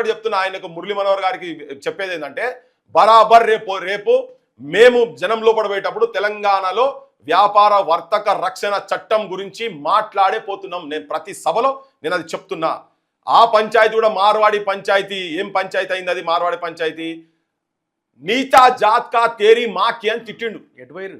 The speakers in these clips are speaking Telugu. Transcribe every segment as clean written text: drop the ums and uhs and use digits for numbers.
ఇంకొకటి చెప్తున్నా, ఆయనకు మురళీ మనోహర్ గారికి చెప్పేది ఏంటంటే, బరాబర్ రేపు మేము జనం లోపల పోయేటప్పుడు తెలంగాణలో వ్యాపార వర్తక రక్షణ చట్టం గురించి మాట్లాడే పోతున్నాం. నేను ప్రతి సభలో నేను అది చెప్తున్నా. ఆ పంచాయతీ కూడా మార్వాడి పంచాయతీ. ఏం పంచాయతీ అయింది అది? మార్వాడి పంచాయతీ. నీచా జాత్ కా తేరీ మాకి అని తిట్టిండు. ఎటు పోయిరు?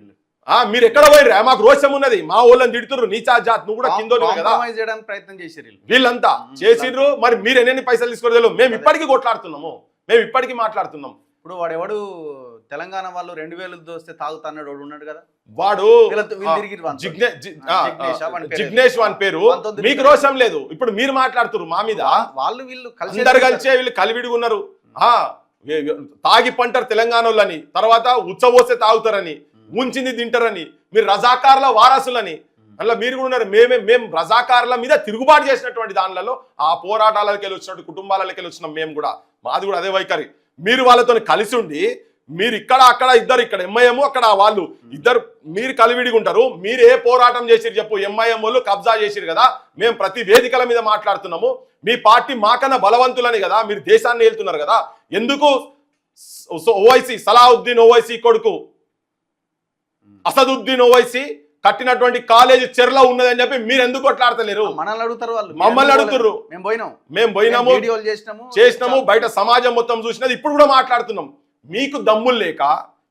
మీరు ఎక్కడ పోయిర్రా? మాకు రోషం ఉన్నది, మా వాళ్ళని తిడుతుర్రు నీచా జాత్. నువ్వు కూడా కింద కదా చేయడానికి ప్రయత్నం చేసిర్రు వీళ్ళంతా చేసిండ్రు. మరి మీరు ఎన్ని పైసలు తీసుకోరు తెలియదు. మేము ఇప్పటికీ కొట్లాడుతున్నాము, మేము ఇప్పటికీ మాట్లాడుతున్నాం. ఇప్పుడు వాడెవడు తెలంగాణ వాళ్ళు 2000 దోస్తే తాగుతాడు ఉన్నాడు కదా, వాడు జిగ్నేష్ వాని పేరు. మీకు రోషం లేదు. ఇప్పుడు మీరు మాట్లాడుతున్నారు మా మీద. వాళ్ళు వీళ్ళు అందరు కలిసే వీళ్ళు కలివిడిగా ఉన్నారు. తాగి పంటారు తెలంగాణ వాళ్ళని, తర్వాత ఉచ్చబోసే తాగుతారని, ఉంచింది తింటారని, మీరు రజాకార్ల వారసులని అందులో మీరు కూడా ఉన్నారు. మేము రజాకార్ల మీద తిరుగుబాటు చేసినటువంటి దానిలలో ఆ పోరాటాలకి వెళ్ళి వచ్చినటువంటి కుటుంబాలకి వెళ్ళి వచ్చినాం. మేము కూడా మాది కూడా అదే వైఖరి. మీరు వాళ్ళతో కలిసి ఉండి మీరు ఇక్కడ అక్కడ ఇద్దరు, ఇక్కడ ఎంఐఎం అక్కడ వాళ్ళు ఇద్దరు, మీరు కలివిడిగా ఉంటారు. మీరు ఏ పోరాటం చేసిరు చెప్పు? ఎంఐఎం వాళ్ళు కబ్జా చేసిరు కదా. మేము ప్రతి వేదికల మీద మాట్లాడుతున్నాము. మీ పార్టీ మాకన్నా బలవంతులని కదా, మీరు దేశాన్ని వెళ్తున్నారు కదా. ఎందుకు ఓవైసీ సలావుద్దీన్ ఓవైసీ కొడుకు అసదుద్దీన్ ఓవైసీ కట్టినటువంటి కాలేజీ చెర్లో ఉన్నదని చెప్పి మీరు ఎందుకు కొట్లాడతలేరు? మనల్ని అడుగుతారు, వాళ్ళు మమ్మల్ని అడుగుతారు. మేము పోయినాము, చేసినాము, బయట సమాజం మొత్తం చూసినది. ఇప్పుడు కూడా మాట్లాడుతున్నాం. మీకు దమ్ములు లేక,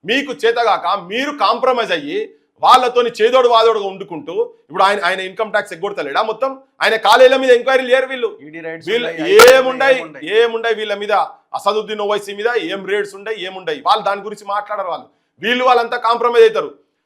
మీకు చేతగాక మీరు కాంప్రమైజ్ అయ్యి వాళ్ళతోని చేదోడు వాదోడుగా వండుకుంటూ ఇప్పుడు ఆయన ఇన్కమ్ ట్యాక్స్ ఎగ్గొడతలేడా? మొత్తం ఆయన కాలేజీల మీద ఎంక్వైరీ లేరు వీళ్ళు. ఏముండయి వీళ్ళ మీద, అసదుద్దీన్ ఓవైసీ మీద ఏం రేట్స్ ఉండయి, ఏముండయి. వాళ్ళు దాని గురించి మాట్లాడరు. వీళ్ళంతా కాంప్రమైజ్ అవుతారు.